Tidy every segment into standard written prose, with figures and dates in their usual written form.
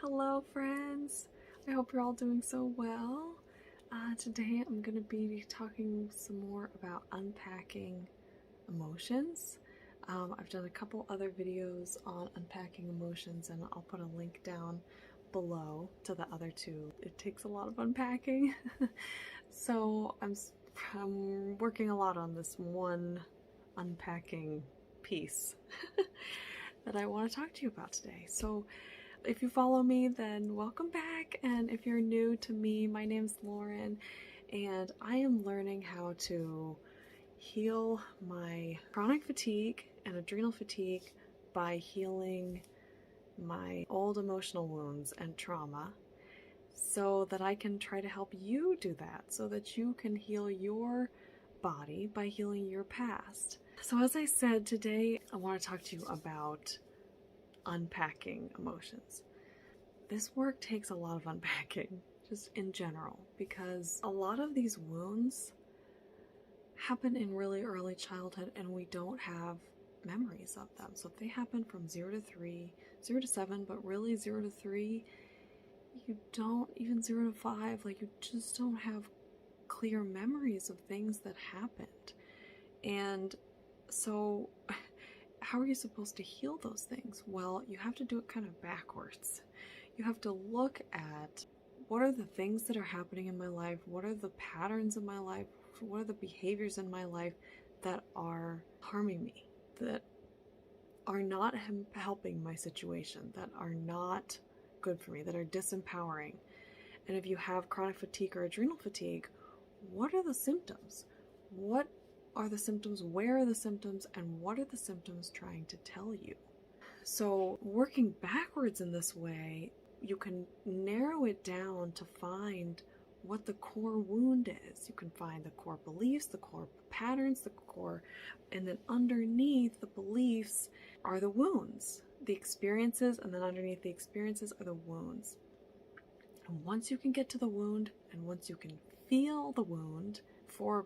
Hello friends, I hope you're all doing so well. Today I'm going to be talking some more about unpacking emotions. I've done a couple other videos on unpacking emotions and I'll put a link down below to the other two. It takes a lot of unpacking. So I'm working a lot on this one unpacking piece that I want to talk to you about today. So if you follow me, then welcome back, and if you're new to me, my name's Lauren, and I am learning how to heal my chronic fatigue and adrenal fatigue by healing my old emotional wounds and trauma so that I can try to help you do that, so that you can heal your body by healing your past. So as I said, today I want to talk to you about unpacking emotions. This work takes a lot of unpacking, just in general, because a lot of these wounds happen in really early childhood and we don't have memories of them. So if they happen from 0 to 3, 0 to 7, but really 0 to 3, you don't, even 0 to 5, like you just don't have clear memories of things that happened. And so how are you supposed to heal those things? Well, you have to do it kind of backwards. You have to look at what are the things that are happening in my life, what are the patterns in my life, what are the behaviors in my life that are harming me, that are not helping my situation, that are not good for me, that are disempowering. And if you have chronic fatigue or adrenal fatigue, what are the symptoms? What are the symptoms? Where are the symptoms? And what are the symptoms trying to tell you? So working backwards in this way, you can narrow it down to find what the core wound is. You can find the core beliefs, the core patterns, the core, and then underneath the beliefs are the wounds, the experiences, and then underneath the experiences are the wounds. And once you can get to the wound, and once you can feel the wound for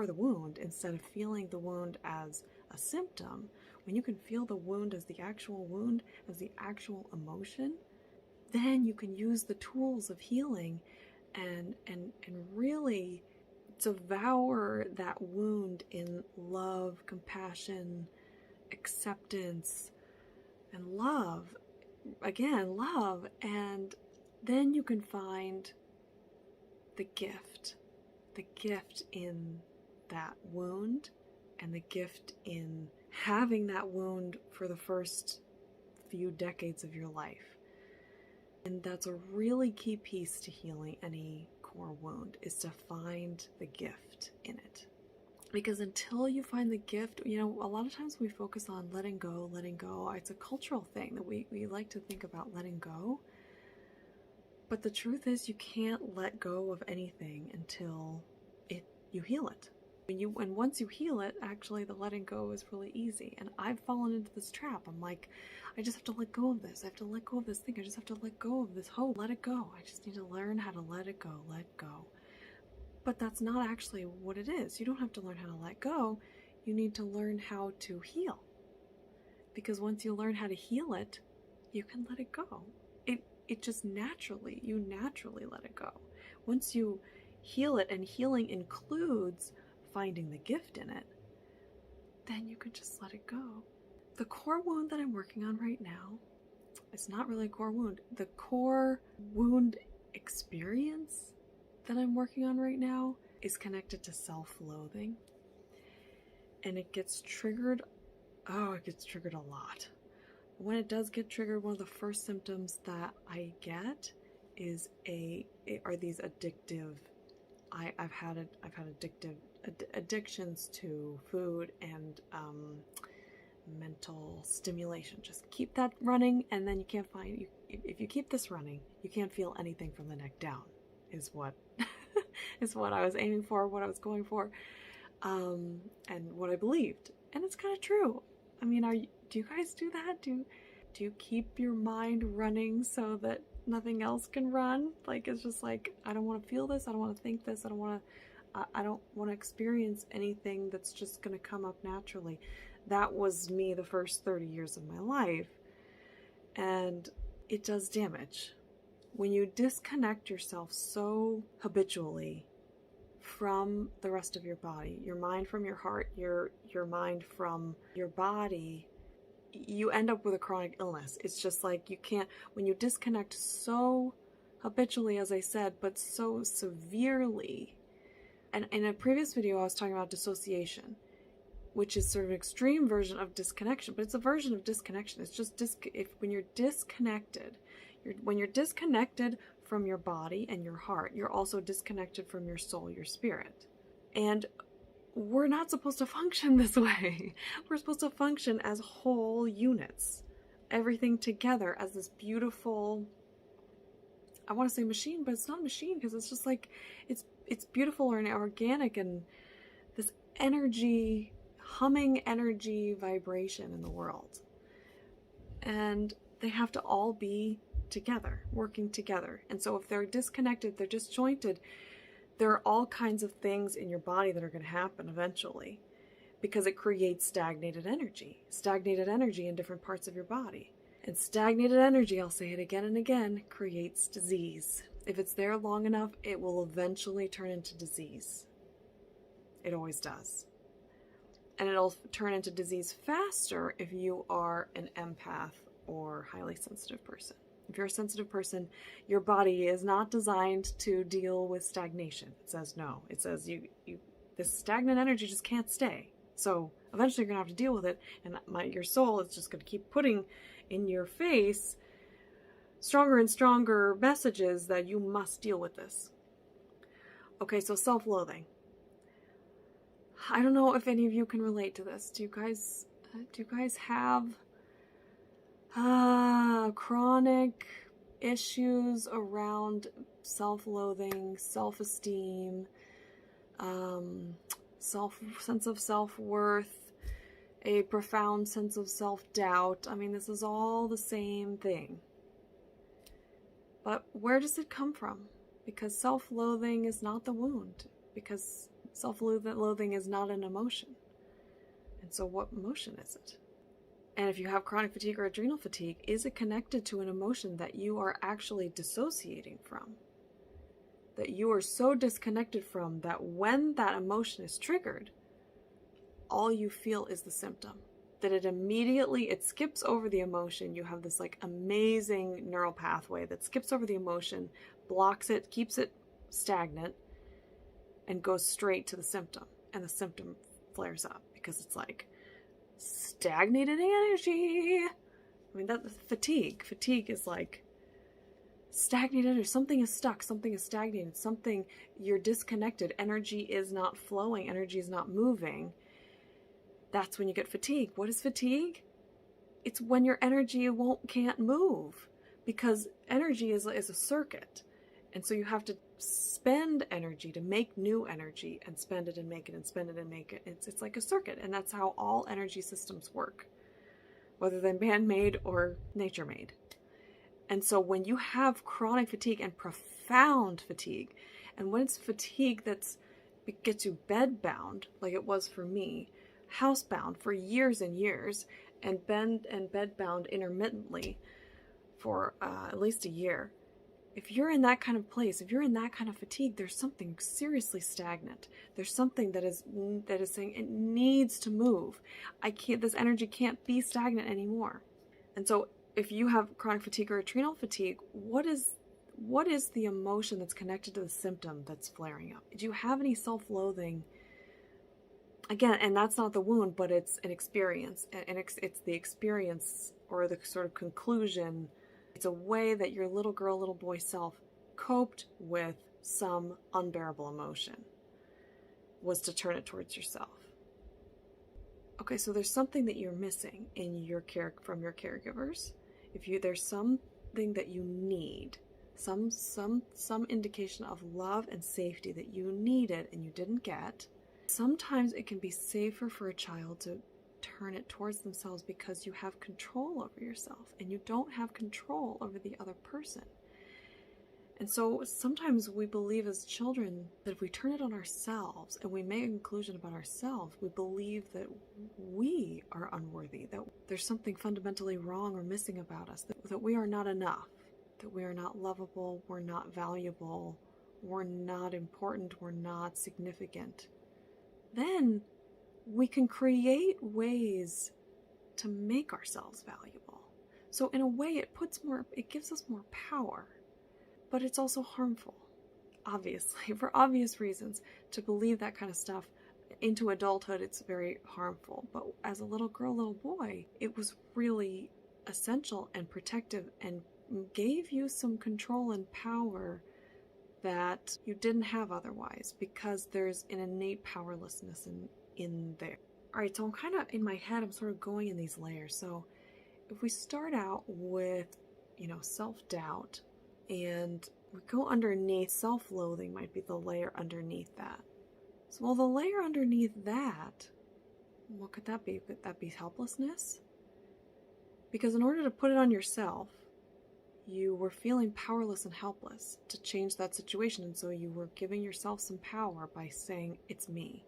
the wound, instead of feeling the wound as a symptom, when you can feel the wound as the actual wound, as the actual emotion, then you can use the tools of healing and really devour that wound in love, compassion, acceptance, and love. Again, love. And then you can find the gift in that wound, and the gift in having that wound for the first few decades of your life. And that's a really key piece to healing any core wound, is to find the gift in it. Because until you find the gift, a lot of times we focus on letting go. It's a cultural thing that we like to think about letting go. But the truth is, you can't let go of anything until you heal it. And once you heal it, actually the letting go is really easy. And I've fallen into this trap. I'm like, I just have to let go of this. I have to let go of this thing. I just have to let go of this hope. Let it go. I just need to learn how to let it go. Let go. But that's not actually what it is. You don't have to learn how to let go. You need to learn how to heal. Because once you learn how to heal it, you can let it go. It just naturally, you naturally let it go. Once you heal it, and healing includes finding the gift in it, then you can just let it go. The core wound that I'm working on right now, it's not really a core wound. The core wound experience that I'm working on right now is connected to self-loathing. And it gets triggered, it gets triggered a lot. When it does get triggered, one of the first symptoms that I get are these addictive. I've had addictions to food and mental stimulation. Just keep that running, and then you can't find. If you keep this running, you can't feel anything from the neck down. Is what is what I was aiming for, what I was going for, and what I believed. And it's kind of true. I mean, do you guys do that? Do you keep your mind running so that nothing else can run? Like, it's just like, I don't want to feel this, I don't want to think this, I don't want to experience anything that's just going to come up naturally. That was me the first 30 years of my life. And it does damage. When you disconnect yourself so habitually from the rest of your body, your mind from your heart, your mind from your body, you end up with a chronic illness. It's just like you can't, when you disconnect so habitually, as I said, but so severely. And in a previous video, I was talking about dissociation, which is sort of an extreme version of disconnection, but it's a version of disconnection. It's just when you're disconnected, when you're disconnected from your body and your heart, you're also disconnected from your soul, your spirit. And we're not supposed to function this way. We're supposed to function as whole units, everything together as this beautiful, I want to say machine, but it's not a machine, because it's just like, it's beautiful and organic, and this energy, humming energy vibration in the world. And they have to all be together, working together. And so if they're disconnected, they're disjointed, there are all kinds of things in your body that are going to happen eventually, because it creates stagnated energy in different parts of your body. And stagnated energy, I'll say it again and again, creates disease. If it's there long enough, it will eventually turn into disease. It always does. And it'll turn into disease faster if you are an empath or highly sensitive person. If you're a sensitive person, your body is not designed to deal with stagnation. It says no. It says this stagnant energy just can't stay. So eventually you're going to have to deal with it, and your soul is just going to keep putting in your face stronger and stronger messages that you must deal with this. Okay, so self-loathing. I don't know if any of you can relate to this. Do you guys have chronic issues around self-loathing, self-esteem, sense of self-worth, a profound sense of self-doubt? I mean, this is all the same thing. But where does it come from? Because self-loathing is not the wound. Because self-loathing is not an emotion. And so what emotion is it? And if you have chronic fatigue or adrenal fatigue, is it connected to an emotion that you are actually dissociating from? That you are so disconnected from that when that emotion is triggered, all you feel is the symptom. That it skips over the emotion. You have this like amazing neural pathway that skips over the emotion, blocks it, keeps it stagnant, and goes straight to the symptom. And the symptom flares up because it's like stagnated energy. I mean, that fatigue is like stagnated, or something is stuck, something is stagnated, you're disconnected, energy is not flowing, energy is not moving. That's when you get fatigue. What is fatigue? It's when your energy can't move, because energy is a circuit. And so you have to spend energy to make new energy, and spend it and make it, and spend it and make it. It's like a circuit, and that's how all energy systems work, whether they're man-made or nature-made. And so when you have chronic fatigue and profound fatigue, and when it's fatigue it gets you bedbound, like it was for me, housebound for years and years, and bedbound intermittently for at least a year. If you're in that kind of place, if you're in that kind of fatigue, there's something seriously stagnant. There's something that is saying it needs to move. This energy can't be stagnant anymore. And so if you have chronic fatigue or adrenal fatigue, what is the emotion that's connected to the symptom that's flaring up? Do you have any self-loathing? Again, and that's not the wound, but it's an experience. And it's the experience, or the sort of conclusion. It's a way that your little girl, little boy self coped with some unbearable emotion, was to turn it towards yourself. Okay, so there's something that you're missing in from your caregivers. There's something that you need, some indication of love and safety that you needed and you didn't get. Sometimes it can be safer for a child to turn it towards themselves because you have control over yourself and you don't have control over the other person. And so sometimes we believe as children that if we turn it on ourselves and we make a conclusion about ourselves, we believe that we are unworthy, that there's something fundamentally wrong or missing about us, that we are not enough, that we are not lovable, we're not valuable, we're not important, we're not significant. Then we can create ways to make ourselves valuable. So in a way, it gives us more power. But it's also harmful, obviously, for obvious reasons. To believe that kind of stuff into adulthood, it's very harmful. But as a little girl, little boy, it was really essential and protective and gave you some control and power that you didn't have otherwise, because there's an innate powerlessness in there. All right, so I'm kind of, in my head, I'm sort of going in these layers. So if we start out with, self-doubt, and we go underneath, self-loathing might be the layer underneath that. So, well, the layer underneath that, what could that be? Could that be helplessness? Because in order to put it on yourself, you were feeling powerless and helpless to change that situation. And so you were giving yourself some power by saying, it's me.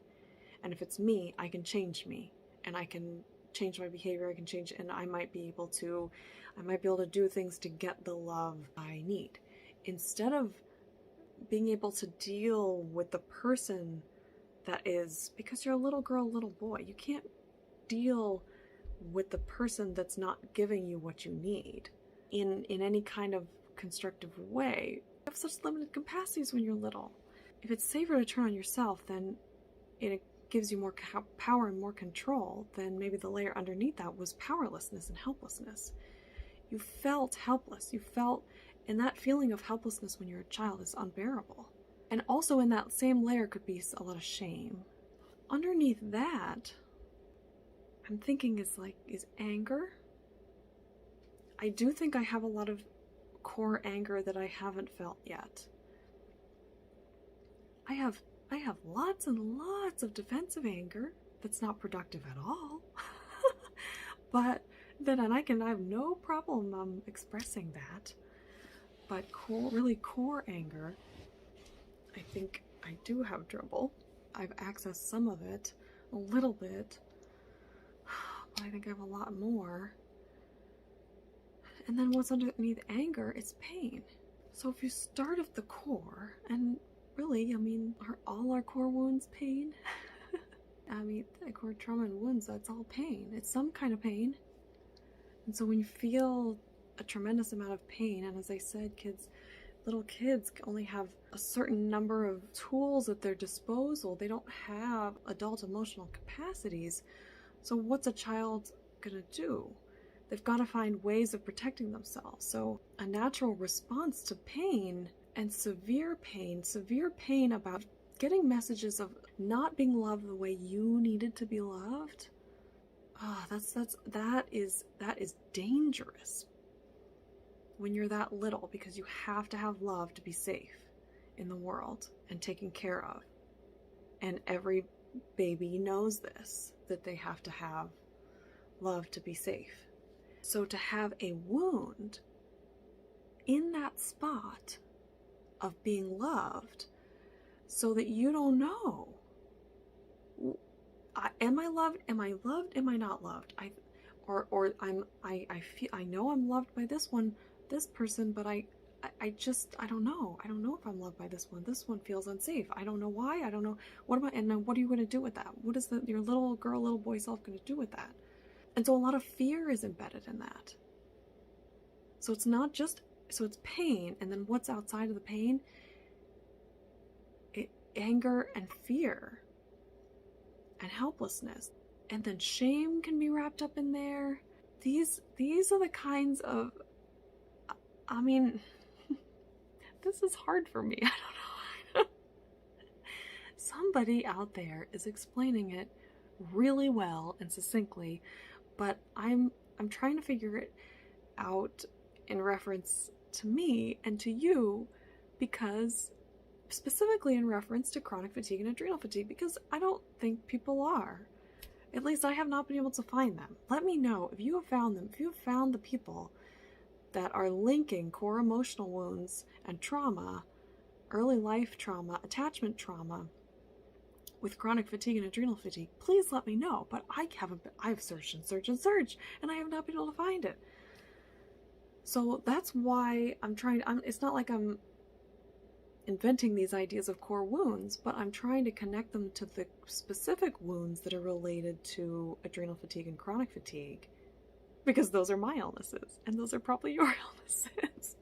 And if it's me, I can change me. And I can change my behavior, I can change, and I might be able to do things to get the love I need. Instead of being able to deal with the person that is, because you're a little girl, little boy, you can't deal with the person that's not giving you what you need in any kind of constructive way. You have such limited capacities when you're little. If it's safer to turn on yourself, then it gives you more power and more control. Then maybe the layer underneath that was powerlessness and helplessness. You felt helpless. And that feeling of helplessness when you're a child is unbearable. And also in that same layer could be a lot of shame. Underneath that, I'm thinking is anger. I do think I have a lot of core anger that I haven't felt yet. I have lots and lots of defensive anger that's not productive at all. But then I have no problem expressing that. But really core anger, I think I do have trouble. I've accessed some of it, a little bit, but I think I have a lot more. And then what's underneath anger is pain. So if you start at the core, and really, are all our core wounds pain? The core trauma and wounds, that's all pain. It's some kind of pain. And so when you feel a tremendous amount of pain, and as I said, little kids only have a certain number of tools at their disposal. They don't have adult emotional capacities. So what's a child gonna do? They've got to find ways of protecting themselves. So a natural response to pain, and severe pain about getting messages of not being loved the way you needed to be loved. That is dangerous when you're that little, because you have to have love to be safe in the world and taken care of. And every baby knows this, that they have to have love to be safe. So to have a wound in that spot of being loved, so that you don't know, am I loved? Am I loved? Am I not loved? I know I'm loved by this person, but I don't know. I don't know if I'm loved by this one. This one feels unsafe. I don't know why. I don't know. And then what are you going to do with that? What is your little girl, little boy self going to do with that? And so a lot of fear is embedded in that. So it's not just, it's pain, and then what's outside of the pain? Anger and fear and helplessness. And then shame can be wrapped up in there. These are the kinds of, this is hard for me. I don't know. Somebody out there is explaining it really well and succinctly, but I'm trying to figure it out in reference to me and to you, because specifically in reference to chronic fatigue and adrenal fatigue, because I don't think people are. At least I have not been able to find them. Let me know if you have found them, if you have found the people that are linking core emotional wounds and trauma, early life trauma, attachment trauma, with chronic fatigue and adrenal fatigue, please let me know. But I've searched and searched and searched, and I have not been able to find it. So that's why it's not like I'm inventing these ideas of core wounds, but I'm trying to connect them to the specific wounds that are related to adrenal fatigue and chronic fatigue, because those are my illnesses, and those are probably your illnesses.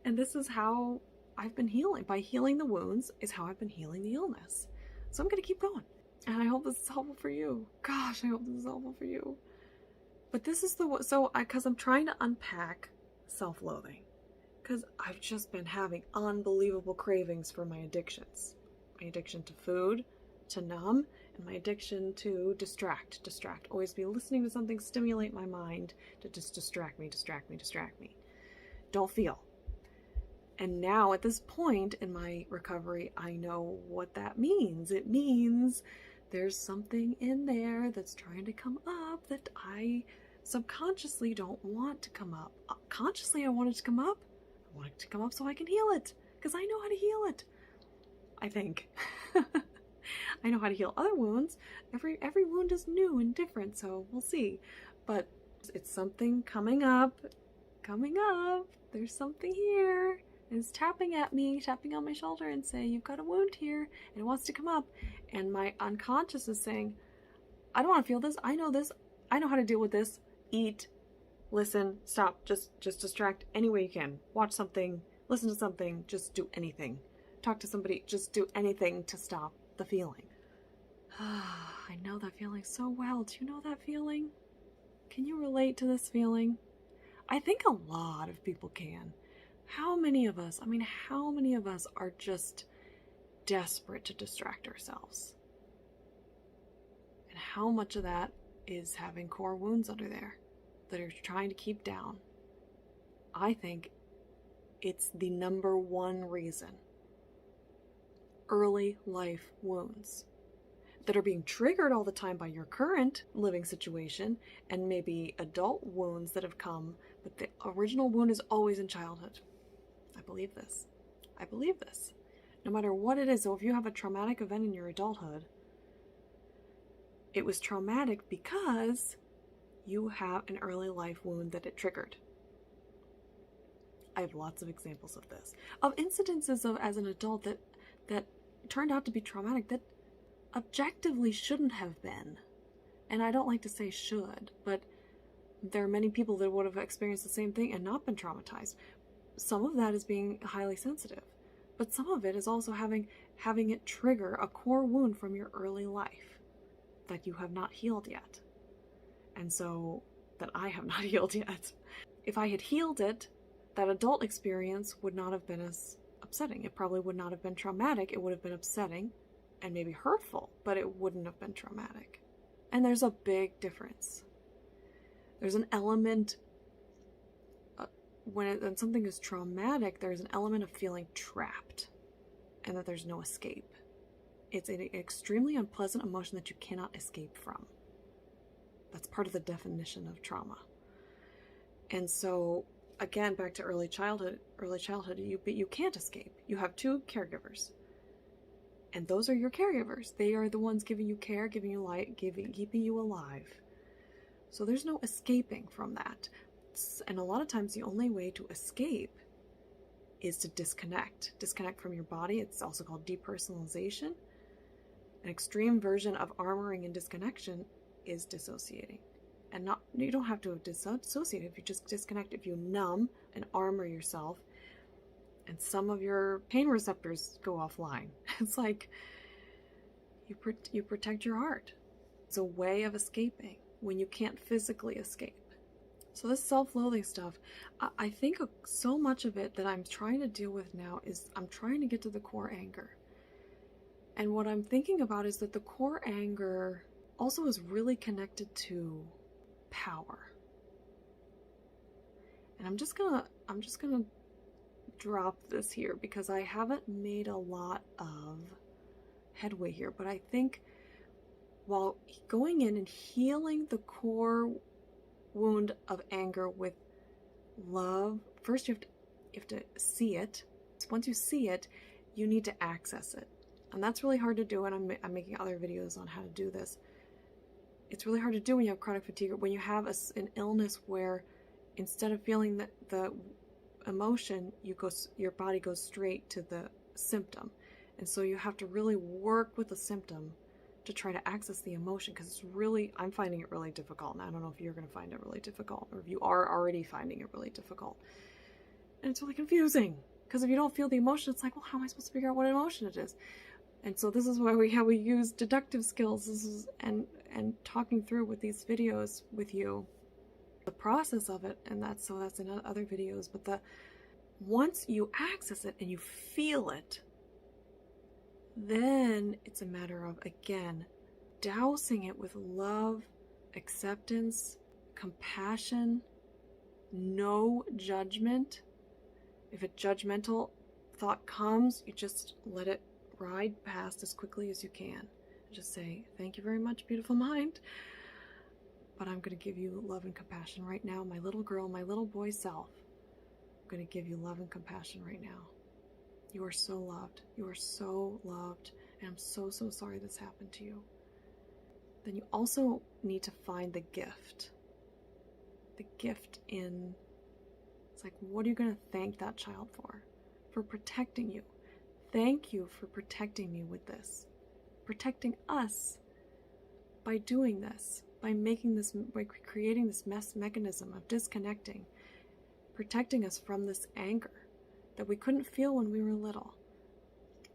And this is how I've been healing. By healing the wounds is how I've been healing the illness. So I'm going to keep going. And I hope this is helpful for you. Gosh, I hope this is helpful for you. But this is because I'm trying to unpack self-loathing. Because I've just been having unbelievable cravings for my addictions. My addiction to food, to numb, and my addiction to distract. Always be listening to something, stimulate my mind to just distract me. Don't feel. And now at this point in my recovery, I know what that means. It means there's something in there that's trying to come up that I subconsciously don't want to come up. Consciously, I want it to come up. I want it to come up so I can heal it, because I know how to heal it. I think. I know how to heal other wounds. Every wound is new and different, so we'll see. But it's something coming up. There's something here. And it's tapping at me, tapping on my shoulder and saying, you've got a wound here, and it wants to come up. And my unconscious is saying, I don't want to feel this. I know this. I know how to deal with this. Eat, listen, stop, just distract any way you can. Watch something, listen to something, just do anything. Talk to somebody, just do anything to stop the feeling. I know that feeling so well. Do you know that feeling? Can you relate to this feeling? I think a lot of people can. How many of us are just desperate to distract ourselves? And how much of that is having core wounds under there that are trying to keep down? I think it's the number one reason. Early life wounds that are being triggered all the time by your current living situation, and maybe adult wounds that have come, but the original wound is always in childhood. I believe this. No matter what it is, so if you have a traumatic event in your adulthood, it was traumatic because you have an early life wound that it triggered. I have lots of examples of this. Of incidences of as an adult that turned out to be traumatic that objectively shouldn't have been. And I don't like to say should, but there are many people that would have experienced the same thing and not been traumatized. Some of that is being highly sensitive, but some of it is also having it trigger a core wound from your early life that you have not healed yet. And so that I have not healed yet. If I had healed it, that adult experience would not have been as upsetting. It probably would not have been traumatic. It would have been upsetting and maybe hurtful, but it wouldn't have been traumatic. And there's a big difference. There's an element, when something is traumatic, there's an element of feeling trapped and that there's no escape. It's an extremely unpleasant emotion that you cannot escape from. That's part of the definition of trauma. And so, again, back to early childhood, you can't escape. You have two caregivers. And those are your caregivers. They are the ones giving you care, giving you light, keeping you alive. So there's no escaping from that. And a lot of times the only way to escape is to disconnect. Disconnect from your body. It's also called depersonalization. An extreme version of armoring and disconnection is dissociating. And you don't have to dissociate if you just disconnect, if you numb and armor yourself, and some of your pain receptors go offline. It's like you protect your heart. It's a way of escaping when you can't physically escape. So this self-loathing stuff, I think so much of it that I'm trying to deal with now is I'm trying to get to the core anger. And what I'm thinking about is that the core anger also is really connected to power. And I'm just gonna drop this here because I haven't made a lot of headway here, but I think while going in and healing the core wound of anger with love, first you have to see it. Once you see it, you need to access it. And that's really hard to do, and I'm making other videos on how to do this. It's really hard to do when you have chronic fatigue, when you have an illness where instead of feeling the emotion, your body goes straight to the symptom. And so you have to really work with the symptom to try to access the emotion, because I'm finding it really difficult, and I don't know if you're going to find it really difficult, or if you are already finding it really difficult. And it's really confusing, because if you don't feel the emotion, it's like, well, how am I supposed to figure out what emotion it is? And so this is why we use deductive skills, and talking through with these videos with you, the process of it, and that's in other videos. But once you access it and you feel it, then it's a matter of, again, dousing it with love, acceptance, compassion, no judgment. If a judgmental thought comes, you just let it ride past as quickly as you can. Just say, thank you very much, beautiful mind, but I'm going to give you love and compassion right now. My little girl, my little boy self, I'm going to give you love and compassion right now. You are so loved. You are so loved. And I'm so, so sorry this happened to you. Then you also need to find the gift. The gift in, it's like, what are you going to thank that child for? For protecting you. Thank you for protecting me with this. Protecting us by doing this. By creating this mechanism of disconnecting. Protecting us from this anger that we couldn't feel when we were little.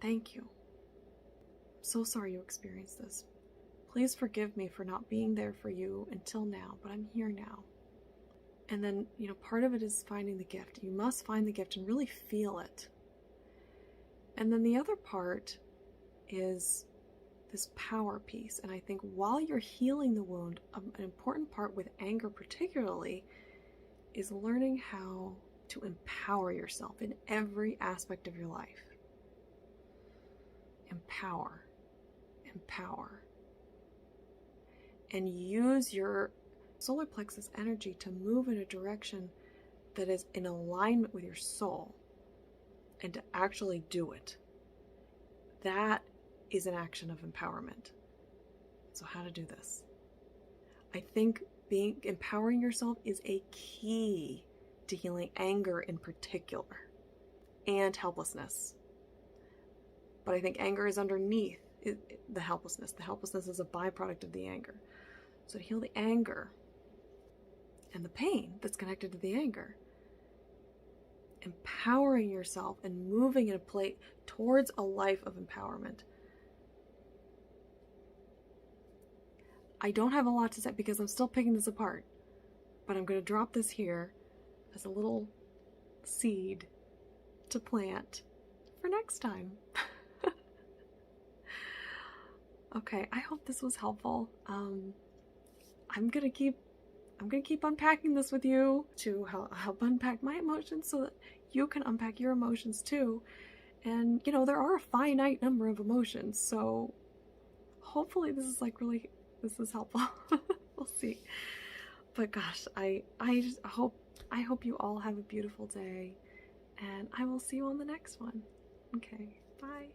Thank you. I'm so sorry you experienced this. Please forgive me for not being there for you until now, but I'm here now. And then, part of it is finding the gift. You must find the gift and really feel it. And then the other part is this power piece. And I think while you're healing the wound, an important part with anger particularly is learning how to empower yourself in every aspect of your life. Empower. And use your solar plexus energy to move in a direction that is in alignment with your soul, and to actually do it. That is an action of empowerment. So how to do this? I think empowering yourself is a key to healing anger in particular, and helplessness. But I think anger is underneath the helplessness. The helplessness is a byproduct of the anger. So to heal the anger and the pain that's connected to the anger, empowering yourself and moving in a place towards a life of empowerment. I don't have a lot to say because I'm still picking this apart, but I'm going to drop this here as a little seed to plant for next time. Okay, I hope this was helpful. I'm gonna keep unpacking this with you to help unpack my emotions so that you can unpack your emotions too. And there are a finite number of emotions, so hopefully this is helpful. We'll see. But gosh, I hope you all have a beautiful day, and I will see you on the next one. Okay, bye.